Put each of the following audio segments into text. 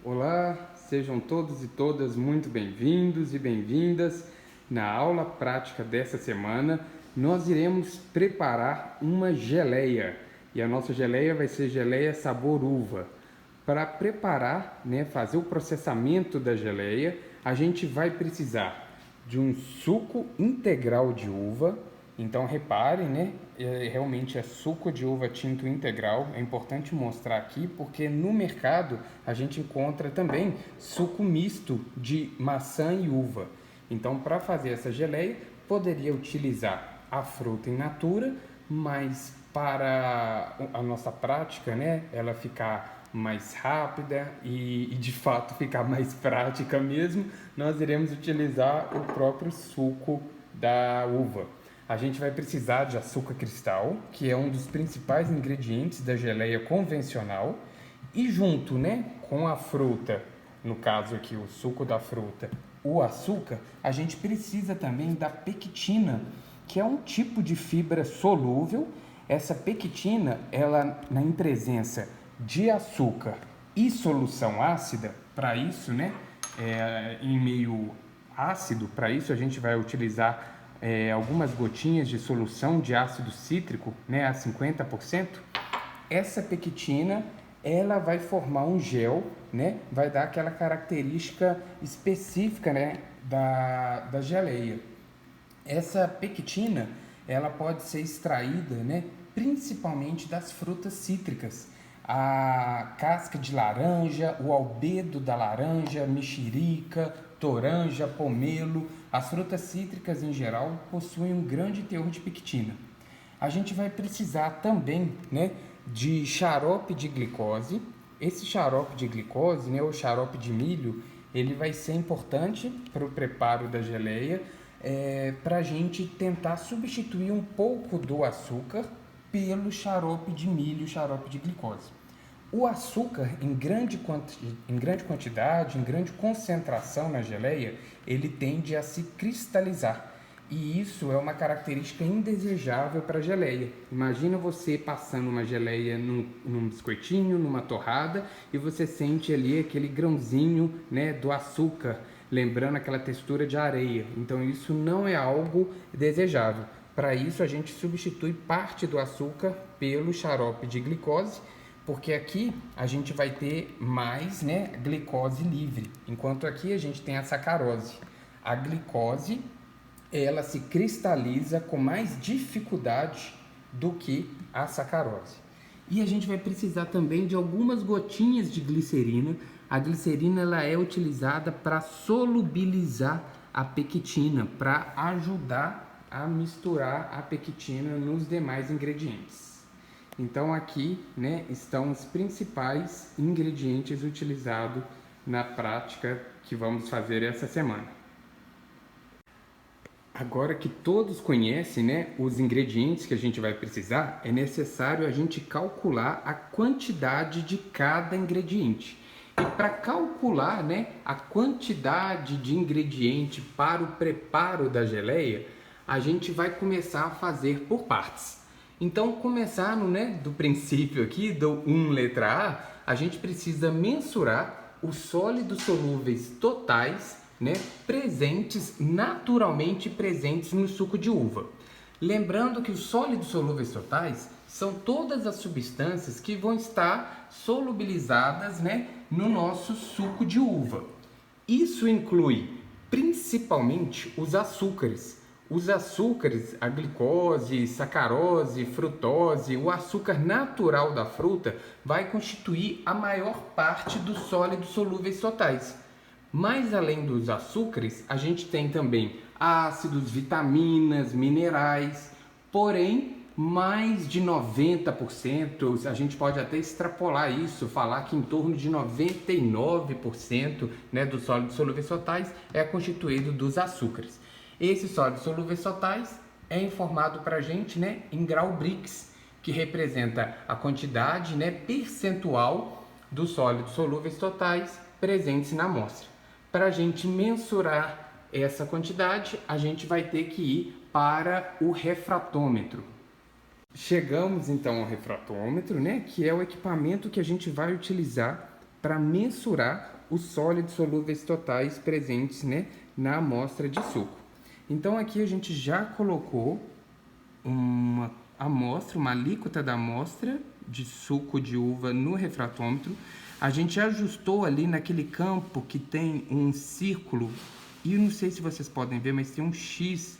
Olá, sejam todos e todas muito bem-vindos e bem-vindas. Na aula prática dessa semana, nós iremos preparar uma geleia. E a nossa geleia vai ser geleia sabor uva. Para preparar, fazer o processamento da geleia, a gente vai precisar de um suco integral de uva. Então reparem, realmente é suco de uva tinto integral. É importante mostrar aqui porque no mercado a gente encontra também suco misto de maçã e uva. Então, para fazer essa geleia, poderia utilizar a fruta in natura, mas para a nossa prática, ela ficar mais rápida e de fato ficar mais prática mesmo, nós iremos utilizar o próprio suco da uva. A gente vai precisar de açúcar cristal, que é um dos principais ingredientes da geleia convencional, e junto, com a fruta, no caso aqui o suco da fruta, o açúcar, a gente precisa também da pectina, que é um tipo de fibra solúvel. Essa pectina, ela em presença de açúcar e solução ácida, para isso, em meio ácido, para isso a gente vai utilizar algumas gotinhas de solução de ácido cítrico, a 50%. Essa pectina, ela vai formar um gel, vai dar aquela característica específica, da geleia. Essa pectina, ela pode ser extraída, principalmente das frutas cítricas. A casca de laranja, o albedo da laranja, mexerica, toranja, pomelo. As frutas cítricas em geral possuem um grande teor de pectina. A gente vai precisar também, de xarope de glicose. Esse xarope de glicose, ou xarope de milho, ele vai ser importante para o preparo da geleia, para a gente tentar substituir um pouco do açúcar pelo xarope de milho, xarope de glicose. O açúcar, em grande quantidade, em grande concentração na geleia, ele tende a se cristalizar. E isso é uma característica indesejável para a geleia. Imagina você passando uma geleia num biscoitinho, numa torrada, e você sente ali aquele grãozinho, do açúcar, lembrando aquela textura de areia. Então isso não é algo desejável. Para isso a gente substitui parte do açúcar pelo xarope de glicose, porque aqui a gente vai ter mais, glicose livre, enquanto aqui a gente tem a sacarose. A glicose, ela se cristaliza com mais dificuldade do que a sacarose. E a gente vai precisar também de algumas gotinhas de glicerina. A glicerina, ela é utilizada para solubilizar a pectina, para ajudar a misturar a pectina nos demais ingredientes. Então aqui, estão os principais ingredientes utilizados na prática que vamos fazer essa semana. Agora que todos conhecem, os ingredientes que a gente vai precisar, é necessário a gente calcular a quantidade de cada ingrediente. E para calcular, a quantidade de ingrediente para o preparo da geleia, a gente vai começar a fazer por partes. Então, começando, do princípio aqui, do 1 letra A gente precisa mensurar os sólidos solúveis totais, naturalmente presentes no suco de uva. Lembrando que os sólidos solúveis totais são todas as substâncias que vão estar solubilizadas, no nosso suco de uva. Isso inclui principalmente os açúcares. Os açúcares, a glicose, sacarose, frutose, o açúcar natural da fruta vai constituir a maior parte dos sólidos solúveis totais. Mas além dos açúcares, a gente tem também ácidos, vitaminas, minerais, porém mais de 90%, a gente pode até extrapolar isso, falar que em torno de 99%, dos sólidos solúveis totais é constituído dos açúcares. Esses sólidos solúveis totais é informado para a gente, em grau Brix, que representa a quantidade, percentual dos sólidos solúveis totais presentes na amostra. Para a gente mensurar essa quantidade, a gente vai ter que ir para o refratômetro. Chegamos então ao refratômetro, que é o equipamento que a gente vai utilizar para mensurar os sólidos solúveis totais presentes, né, na amostra de suco. Então aqui a gente já colocou uma amostra, uma alíquota da amostra de suco de uva no refratômetro. A gente ajustou ali naquele campo que tem um círculo, e eu não sei se vocês podem ver, mas tem um X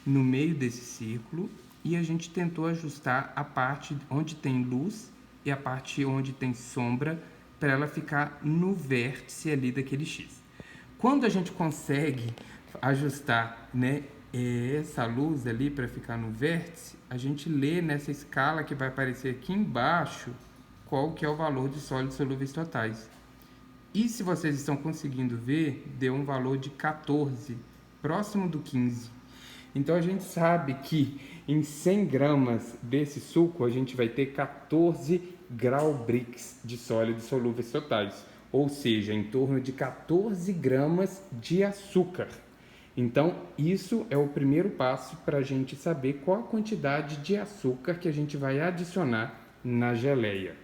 no meio desse círculo, e a gente tentou ajustar a parte onde tem luz e a parte onde tem sombra para ela ficar no vértice ali daquele X. Quando a gente consegue ajustar, né, essa luz ali para ficar no vértice, a gente lê nessa escala que vai aparecer aqui embaixo qual que é o valor de sólidos solúveis totais. E se vocês estão conseguindo ver, deu um valor de 14, próximo do 15. Então a gente sabe que em 100 gramas desse suco a gente vai ter 14 grau-brix de sólidos solúveis totais, ou seja, em torno de 14 gramas de açúcar. Então isso é o primeiro passo para a gente saber qual a quantidade de açúcar que a gente vai adicionar na geleia.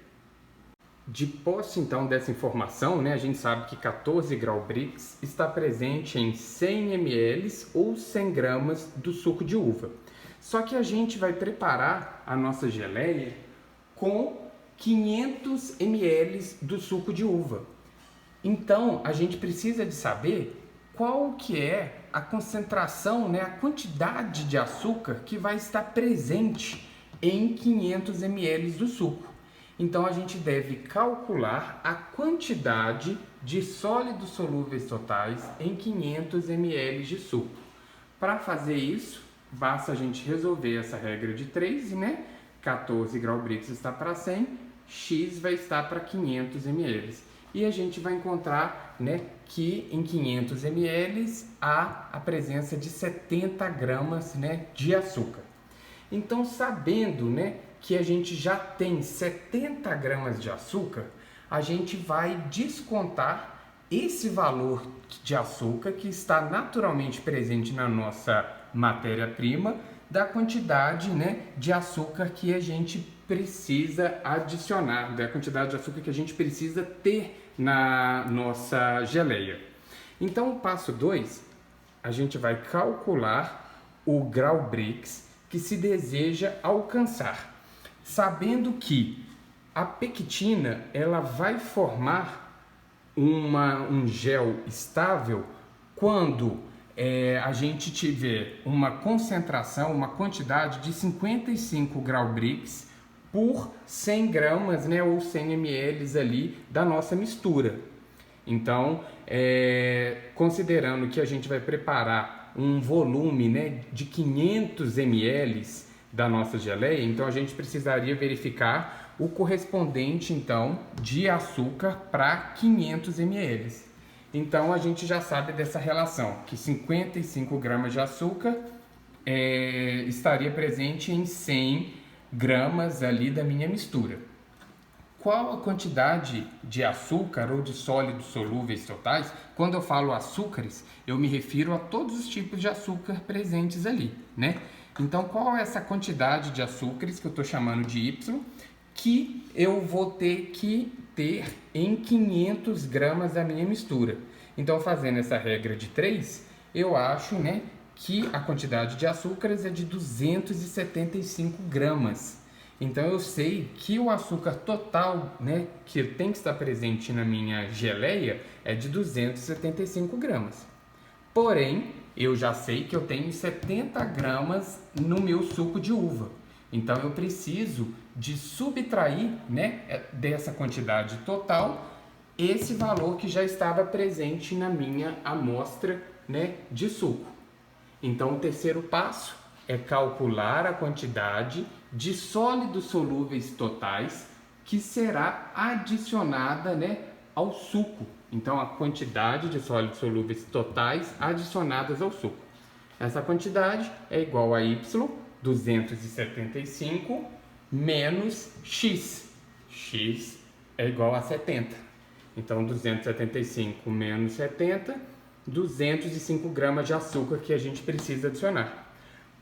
De posse então dessa informação, né, a gente sabe que 14 grau-brix está presente em 100 ml ou 100 gramas do suco de uva. Só que a gente vai preparar a nossa geleia com 500 ml do suco de uva. Então a gente precisa de saber qual que é a concentração, né, a quantidade de açúcar que vai estar presente em 500 ml do suco. Então a gente deve calcular a quantidade de sólidos solúveis totais em 500 ml de suco. Para fazer isso, basta a gente resolver essa regra de 3, né? 14 grau-brix está para 100, X vai estar para 500 ml. E a gente vai encontrar, né, que em 500 ml há a presença de 70 gramas, né, de açúcar. Então, sabendo, né, que a gente já tem 70 gramas de açúcar, a gente vai descontar esse valor de açúcar que está naturalmente presente na nossa matéria-prima da quantidade, né, de açúcar que a gente precisa adicionar, da quantidade de açúcar que a gente precisa ter na nossa geleia. Então, o passo 2, a gente vai calcular o grau-brix que se deseja alcançar, sabendo que a pectina ela vai formar um gel estável quando a gente tiver uma concentração, uma quantidade de 55 grau-brix por 100 gramas, né, ou 100 ml ali da nossa mistura. Então, considerando que a gente vai preparar um volume, né, de 500 ml da nossa geleia, então a gente precisaria verificar o correspondente então de açúcar para 500 ml. Então a gente já sabe dessa relação, que 55 gramas de açúcar estaria presente em 100 gramas ali da minha mistura. Qual a quantidade de açúcar ou de sólidos solúveis totais? Quando eu falo açúcares, eu me refiro a todos os tipos de açúcar presentes ali, né? Então, qual é essa quantidade de açúcares que eu estou chamando de Y, que eu vou ter que ter em 500 gramas da minha mistura? Então, fazendo essa regra de 3, eu acho, né, que a quantidade de açúcares é de 275 gramas. Então, eu sei que o açúcar total, né, que tem que estar presente na minha geleia é de 275 gramas. Porém, eu já sei que eu tenho 70 gramas no meu suco de uva. Então, eu preciso de subtrair, né, dessa quantidade total esse valor que já estava presente na minha amostra, né, de suco. Então, o terceiro passo é calcular a quantidade de sólidos solúveis totais que será adicionada, né, ao suco. Então, a quantidade de sólidos solúveis totais adicionadas ao suco. Essa quantidade é igual a Y, 275, menos X. X é igual a 70. Então, 275 menos 70, 205 gramas de açúcar que a gente precisa adicionar.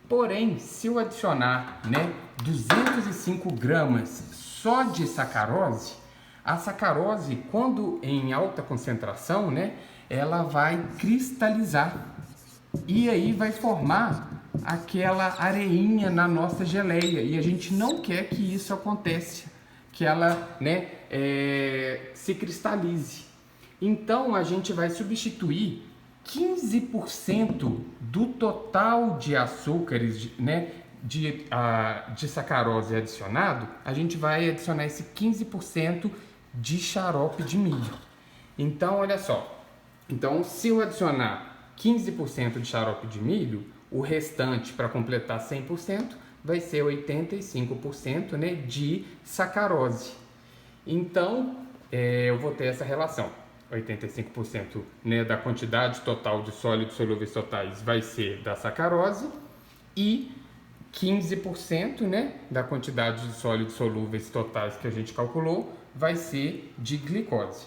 Porém, se eu adicionar, né, 205 gramas só de sacarose, A sacarose, quando em alta concentração, né, ela vai cristalizar e aí vai formar aquela areinha na nossa geleia e a gente não quer que isso aconteça, que ela, né, se cristalize. Então a gente vai substituir 15% do total de açúcares, né, de sacarose adicionado, a gente vai adicionar esse 15% de xarope de milho. Então, olha só. Então, se eu adicionar 15% de xarope de milho, o restante, para completar 100%, vai ser 85%, né, de sacarose. Então, eu vou ter essa relação. 85%, né, da quantidade total de sólidos solúveis totais vai ser da sacarose e 15%, né, da quantidade de sólidos solúveis totais que a gente calculou vai ser de glicose.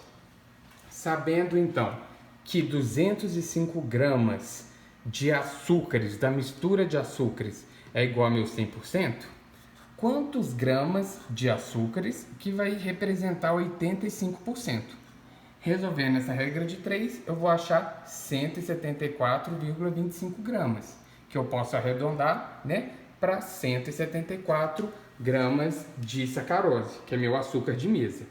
Sabendo então que 205 gramas de açúcares, da mistura de açúcares, é igual a meu 100%, quantos gramas de açúcares que vai representar 85%? Resolvendo essa regra de 3, eu vou achar 174,25 gramas, que eu posso arredondar, né, para 174 gramas de sacarose, que é meu açúcar de mesa.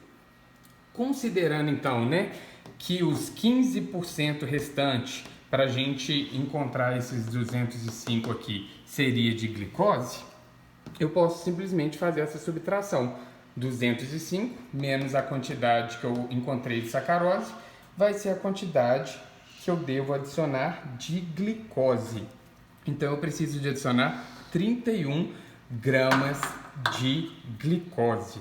Considerando então, né, que os 15% restantes para a gente encontrar esses 205 aqui seria de glicose, eu posso simplesmente fazer essa subtração. 205 menos a quantidade que eu encontrei de sacarose vai ser a quantidade que eu devo adicionar de glicose. Então eu preciso de adicionar 31 gramas de glicose.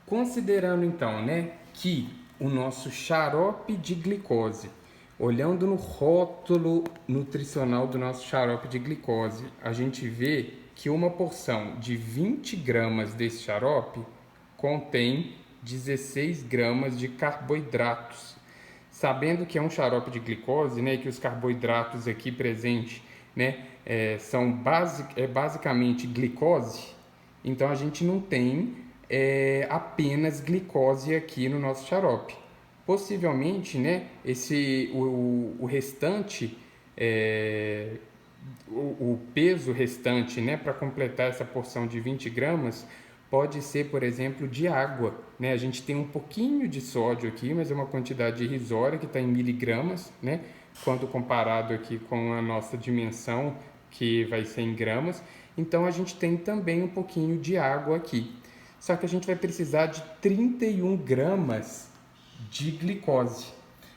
Considerando então, né, que o nosso xarope de glicose, olhando no rótulo nutricional do nosso xarope de glicose, a gente vê que uma porção de 20 gramas desse xarope contém 16 gramas de carboidratos. Sabendo que é um xarope de glicose, né, que os carboidratos aqui presentes, né, são basicamente glicose, então a gente não tem apenas glicose aqui no nosso xarope. Possivelmente, né, o restante, o peso restante, né, para completar essa porção de 20 gramas, pode ser, por exemplo, de água, né? A gente tem um pouquinho de sódio aqui, mas é uma quantidade irrisória que está em miligramas, né? Quando comparado aqui com a nossa dimensão, que vai ser em gramas. Então, a gente tem também um pouquinho de água aqui. Só que a gente vai precisar de 31 gramas de glicose.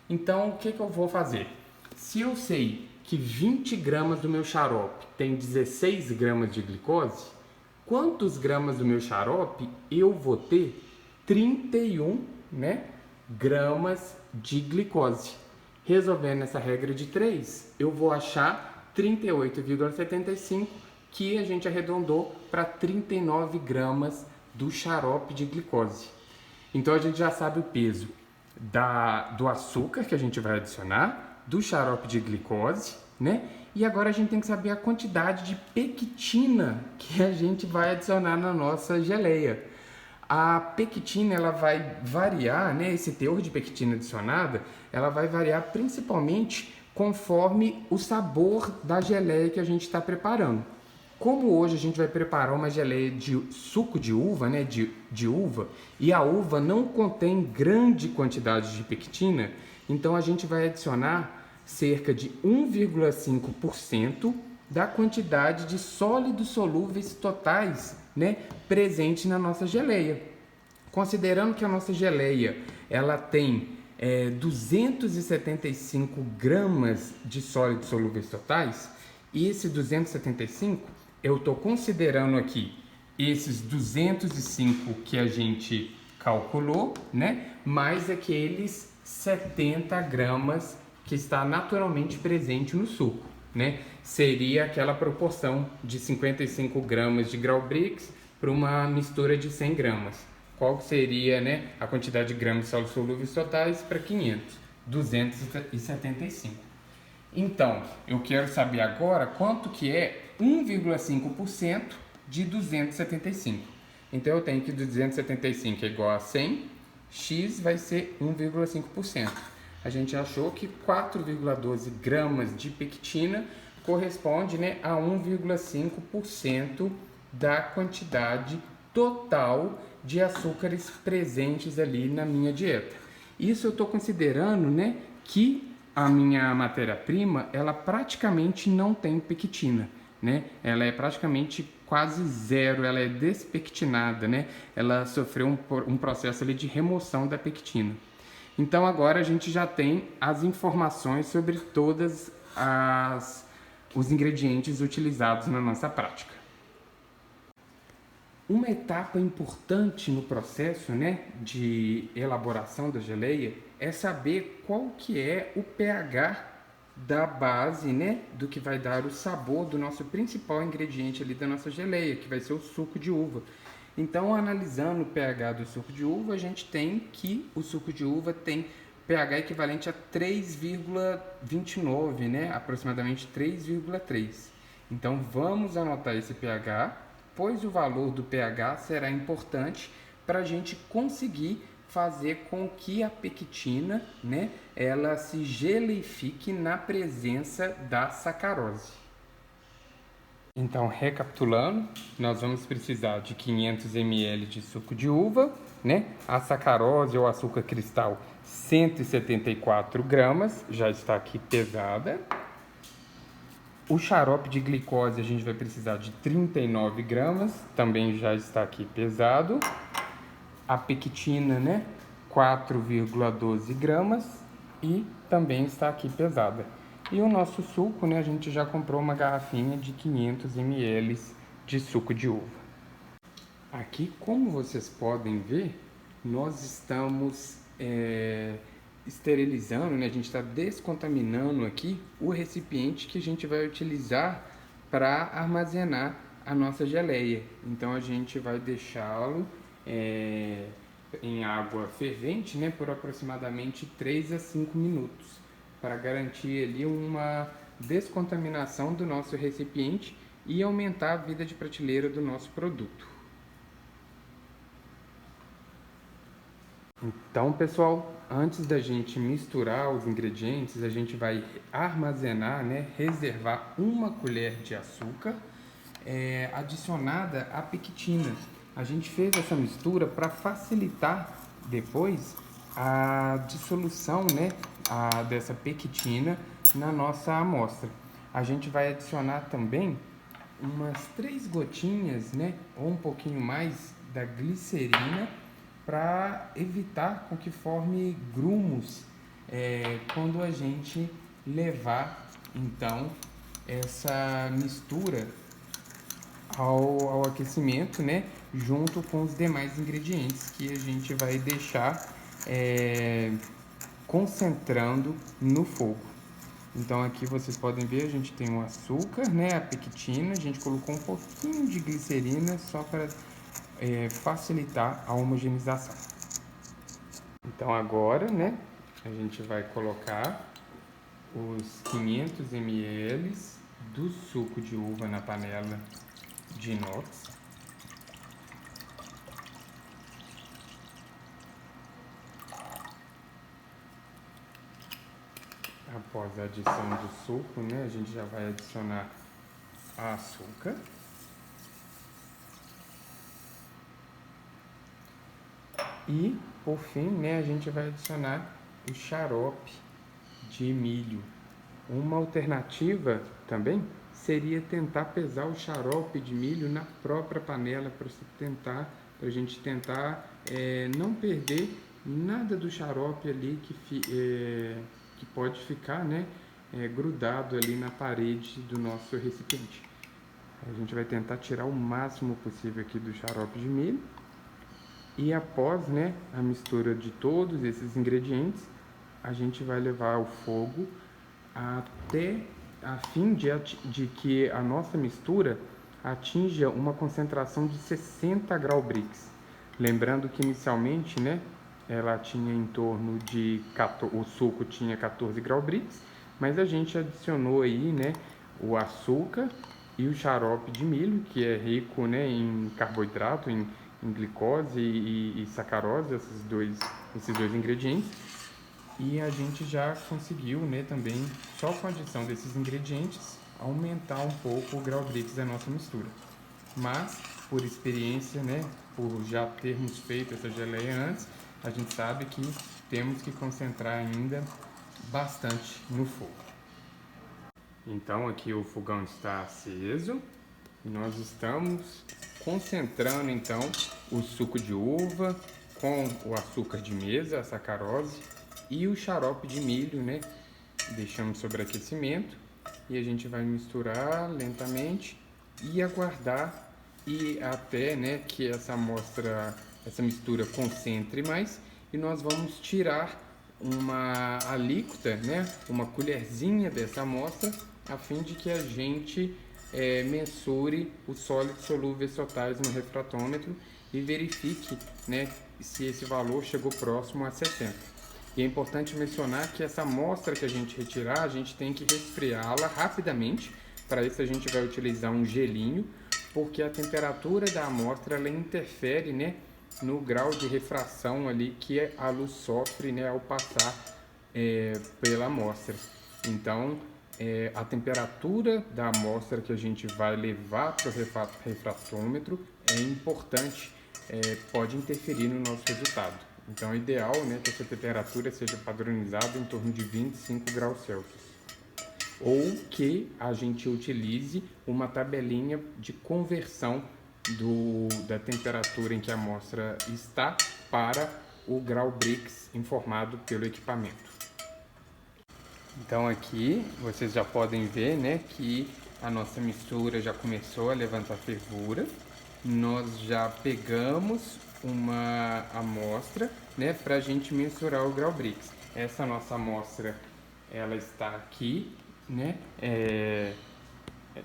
Então, o que eu vou fazer? Se eu sei que 20 gramas do meu xarope tem 16 gramas de glicose, quantos gramas do meu xarope eu vou ter 31, né, gramas de glicose? Resolvendo essa regra de 3, eu vou achar 38,75, que a gente arredondou para 39 gramas do xarope de glicose. Então a gente já sabe o peso do açúcar que a gente vai adicionar, do xarope de glicose, né? E agora a gente tem que saber a quantidade de pectina que a gente vai adicionar na nossa geleia. A pectina, ela vai variar, né? Esse teor de pectina adicionada, ela vai variar principalmente conforme o sabor da geleia que a gente está preparando. Como hoje a gente vai preparar uma geleia de suco de uva, né? De uva, e a uva não contém grande quantidade de pectina, então a gente vai adicionar cerca de 1,5% da quantidade de sólidos solúveis totais, né, presente na nossa geleia. Considerando que a nossa geleia ela tem 275 gramas de sólidos solúveis totais, e esse 275, eu estou considerando aqui esses 205 que a gente calculou, né, mais aqueles 70 gramas que está naturalmente presente no suco, né? Seria aquela proporção de 55 gramas de Grau-Brix para uma mistura de 100 gramas. Qual seria, né, a quantidade de gramas de sólidos solúveis totais para 500? 275. Então, eu quero saber agora quanto que é 1,5% de 275. Então, eu tenho que 275 é igual a 100 X vai ser 1,5%. A gente achou que 4,12 gramas de pectina corresponde, né, a 1,5% da quantidade total de açúcares presentes ali na minha dieta. Isso eu estou considerando, né, que a minha matéria-prima, ela praticamente não tem pectina, né? Ela é praticamente quase zero, ela é despectinada, né? Ela sofreu um processo ali de remoção da pectina. Então agora a gente já tem as informações sobre todas os ingredientes utilizados na nossa prática. Uma etapa importante no processo, né, de elaboração da geleia é saber qual que é o pH da base, né, do que vai dar o sabor do nosso principal ingrediente ali da nossa geleia, que vai ser o suco de uva. Então, analisando o pH do suco de uva, a gente tem que o suco de uva tem pH equivalente a 3,29, né, aproximadamente 3,3. Então, vamos anotar esse pH, pois o valor do pH será importante para a gente conseguir fazer com que a pectina, né, ela se geleifique na presença da sacarose. Então, recapitulando, nós vamos precisar de 500 ml de suco de uva, né? A sacarose ou açúcar cristal, 174 gramas, já está aqui pesada. O xarope de glicose a gente vai precisar de 39 gramas, também já está aqui pesado. A pectina, né, 4,12 gramas e também está aqui pesada. E o nosso suco, né, a gente já comprou uma garrafinha de 500 ml de suco de uva. Aqui, como vocês podem ver, nós estamos esterilizando, né? A gente está descontaminando aqui o recipiente que a gente vai utilizar para armazenar a nossa geleia. Então a gente vai deixá-lo em água fervente, né, por aproximadamente 3 a 5 minutos, para garantir ali uma descontaminação do nosso recipiente e aumentar a vida de prateleira do nosso produto. Então, pessoal, antes da gente misturar os ingredientes, a gente vai armazenar, né, reservar uma colher de açúcar adicionada à pectina. A gente fez essa mistura para facilitar depois a dissolução, né, dessa pectina na nossa amostra. A gente vai adicionar também umas 3 gotinhas, né, ou um pouquinho mais da glicerina para evitar com que forme grumos quando a gente levar então essa mistura ao aquecimento, né, junto com os demais ingredientes que a gente vai deixar concentrando no fogo. Então aqui vocês podem ver, a gente tem o açúcar, né, a pectina, a gente colocou um pouquinho de glicerina só para facilitar a homogeneização. Então agora, né, a gente vai colocar os 500 ml do suco de uva na panela de inox. Após a adição do suco, né, a gente já vai adicionar açúcar. E, por fim, né, a gente vai adicionar o xarope de milho. Uma alternativa também seria tentar pesar o xarope de milho na própria panela para a gente tentar não perder nada do xarope ali que pode ficar, né, grudado ali na parede do nosso recipiente. A gente vai tentar tirar o máximo possível aqui do xarope de milho. E após, né, a mistura de todos esses ingredientes, a gente vai levar ao fogo até a fim de que a nossa mistura atinja uma concentração de 60 graus Brix. Lembrando que inicialmente, né, ela tinha em torno de o suco tinha 14 graus Brix, mas a gente adicionou aí, né, o açúcar e o xarope de milho, que é rico, né, em carboidrato, em em glicose e sacarose, esses dois ingredientes. E a gente já conseguiu, né, também, só com a adição desses ingredientes, aumentar um pouco o grau Brix da nossa mistura. Mas, por experiência, né, por já termos feito essa geleia antes, a gente sabe que temos que concentrar ainda bastante no fogo. Então aqui o fogão está aceso e nós estamos concentrando então o suco de uva com o açúcar de mesa, a sacarose, e o xarope de milho, né? Deixamos sobre aquecimento e a gente vai misturar lentamente e aguardar e até, né, que essa mistura concentre mais, e nós vamos tirar uma alíquota, né, uma colherzinha dessa amostra, a fim de que a gente mensure os sólidos solúveis totais no refratômetro e verifique, né, se esse valor chegou próximo a 60. E é importante mencionar que essa amostra que a gente retirar, a gente tem que resfriá-la rapidamente. Para isso a gente vai utilizar um gelinho, porque a temperatura da amostra ela interfere, né, no grau de refração ali que a luz sofre, né, ao passar pela amostra. Então, a temperatura da amostra que a gente vai levar para o refratômetro é importante, pode interferir no nosso resultado. Então é ideal, né, que essa temperatura seja padronizada em torno de 25 graus Celsius. Ou que a gente utilize uma tabelinha de conversão da temperatura em que a amostra está para o grau Brix informado pelo equipamento. Então aqui vocês já podem ver, né, que a nossa mistura já começou a levantar fervura. Nós já pegamos uma amostra, né, para a gente mensurar o grau Brix. Essa nossa amostra, ela está aqui, né,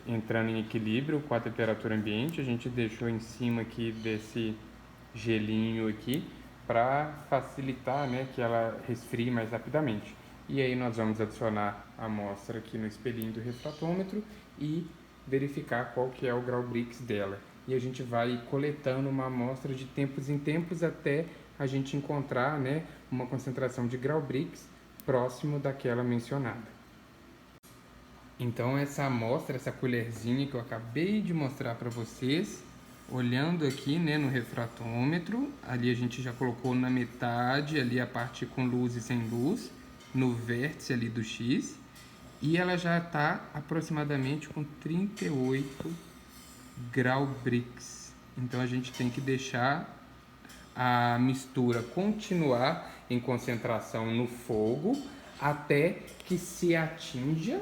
entrando em equilíbrio com a temperatura ambiente. A gente deixou em cima aqui desse gelinho aqui para facilitar, né, que ela resfrie mais rapidamente. E aí nós vamos adicionar a amostra aqui no espelhinho do refratômetro e verificar qual que é o grau Brix dela. E a gente vai coletando uma amostra de tempos em tempos até a gente encontrar, né, uma concentração de grau Brix próximo daquela mencionada. Então essa amostra, essa colherzinha que eu acabei de mostrar para vocês, olhando aqui, né, no refratômetro, ali a gente já colocou na metade, ali a parte com luz e sem luz, no vértice ali do X, e ela já está aproximadamente com 38 grau Brix. Então a gente tem que deixar a mistura continuar em concentração no fogo até que se atinja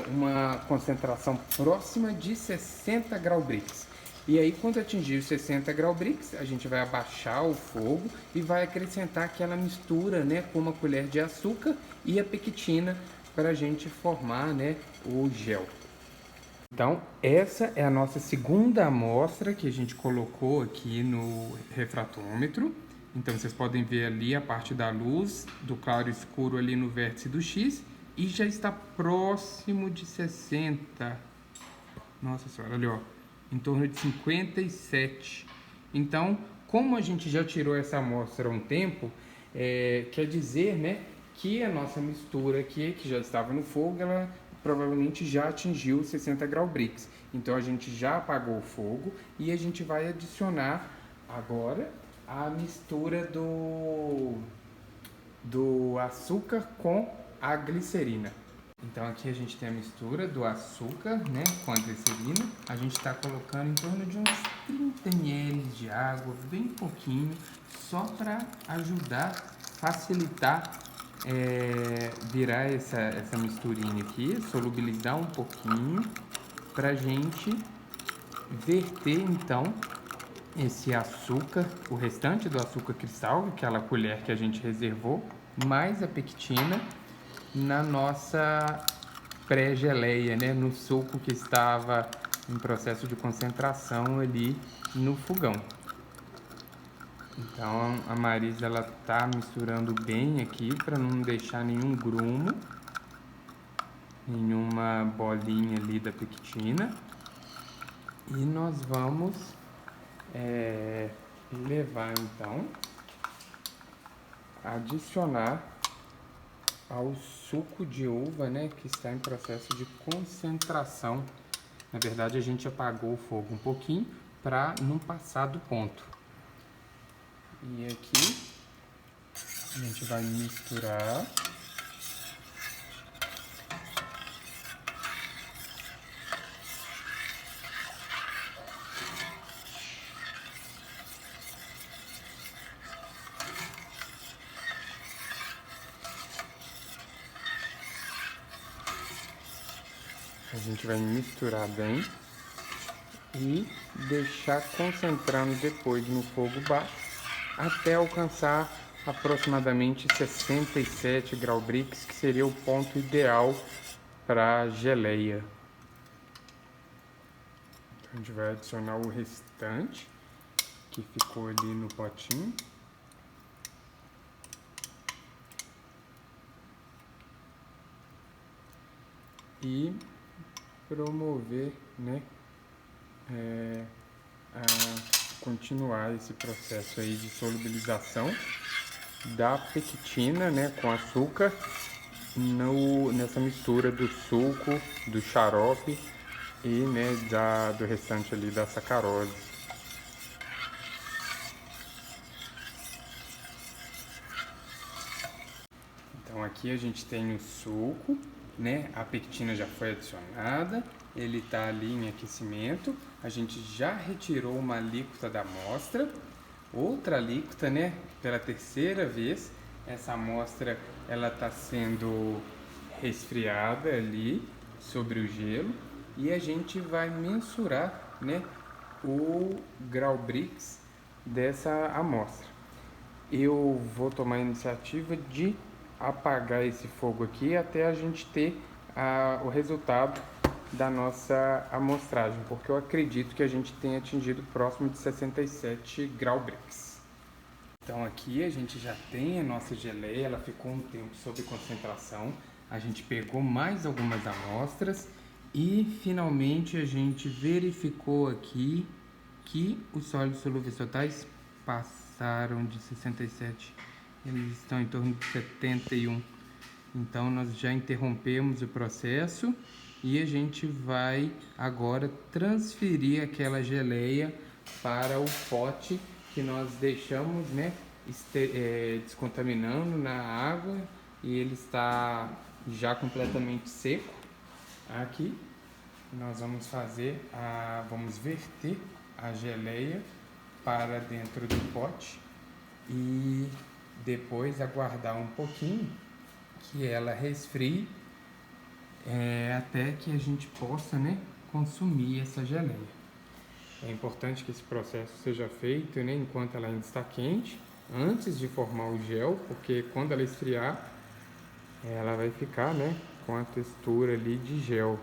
uma concentração próxima de 60 grau Brix. E aí, quando atingir os 60 grau Brix, a gente vai abaixar o fogo e vai acrescentar aquela mistura, né, com uma colher de açúcar e a pectina para a gente formar, né, o gel. Então, essa é a nossa segunda amostra que a gente colocou aqui no refratômetro. Então, vocês podem ver ali a parte da luz, do claro e escuro ali no vértice do X, e já está próximo de 60. Nossa senhora, olha, ó, em torno de 57. Então, como a gente já tirou essa amostra há um tempo, quer dizer, né, que a nossa mistura aqui, que já estava no fogo, ela provavelmente já atingiu 60 graus Brix. Então a gente já apagou o fogo e a gente vai adicionar agora a mistura do açúcar com a glicerina. Então aqui a gente tem a mistura do açúcar, né, com a glicerina. A gente está colocando em torno de uns 30 ml de água, bem pouquinho, só para ajudar, facilitar virar essa misturinha aqui, solubilizar um pouquinho, para a gente verter então esse açúcar, o restante do açúcar cristal, aquela colher que a gente reservou, mais a pectina na nossa pré-geleia, né, no suco que estava em processo de concentração ali no fogão. Então a Marisa ela tá misturando bem aqui para não deixar nenhum grumo, nenhuma bolinha ali da pectina. E nós vamos levar então, adicionar ao suco de uva, né, que está em processo de concentração. Na verdade, a gente apagou o fogo um pouquinho para não passar do ponto. E aqui a gente vai misturar. A gente vai misturar bem e deixar concentrando depois no fogo baixo até alcançar aproximadamente 67 graus Brix, que seria o ponto ideal para a geleia. Então a gente vai adicionar o restante que ficou ali no potinho. E promover, né, a continuar esse processo aí de solubilização da pectina, né, com açúcar nessa mistura do suco, do xarope e, né, do restante ali da sacarose. Então aqui a gente tem o suco, né? A pectina já foi adicionada, ele está ali em aquecimento. A gente já retirou uma alíquota da amostra, outra alíquota, né? Pela terceira vez. Essa amostra ela está sendo resfriada ali sobre o gelo e a gente vai mensurar, né, o grau Brix dessa amostra. Eu vou tomar a iniciativa de apagar esse fogo aqui até a gente ter o resultado da nossa amostragem, porque eu acredito que a gente tenha atingido próximo de 67 graus Brix. Então aqui a gente já tem a nossa geleia, ela ficou um tempo sob concentração, a gente pegou mais algumas amostras e finalmente a gente verificou aqui que os sólidos solúveis totais passaram de 67, eles estão em torno de 71. Então nós já interrompemos o processo e a gente vai agora transferir aquela geleia para o pote que nós deixamos, né, descontaminando na água, e ele está já completamente seco. Aqui nós vamos vamos verter a geleia para dentro do pote e depois aguardar um pouquinho que ela resfrie até que a gente possa, né, consumir essa geleia. É importante que esse processo seja feito, né, enquanto ela ainda está quente, antes de formar o gel, porque quando ela esfriar, ela vai ficar, né, com a textura ali de gel.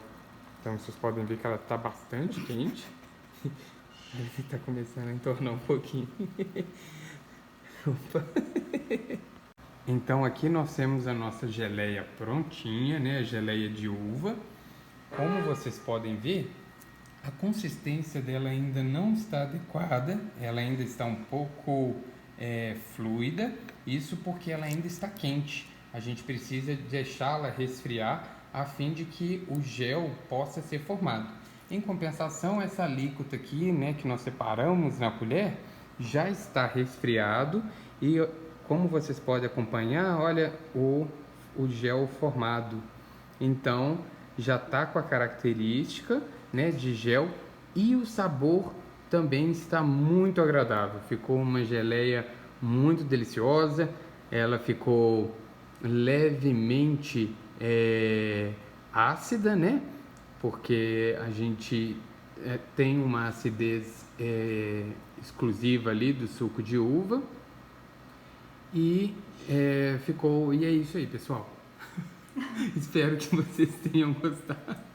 Então vocês podem ver que ela está bastante quente. Ele está começando a entornar um pouquinho. Opa. Então aqui nós temos a nossa geleia prontinha, né? A geleia de uva. Como vocês podem ver, a consistência dela ainda não está adequada, ela ainda está um pouco fluida, isso porque ela ainda está quente. A gente precisa deixá-la resfriar a fim de que o gel possa ser formado. Em compensação, essa alíquota aqui, né, que nós separamos na colher, já está resfriado e, como vocês podem acompanhar, olha o gel formado. Então já está com a característica, né, de gel, e o sabor também está muito agradável. Ficou uma geleia muito deliciosa, ela ficou levemente ácida, né? Porque a gente tem uma acidez exclusiva ali do suco de uva. E ficou. E é isso aí, pessoal. Espero que vocês tenham gostado.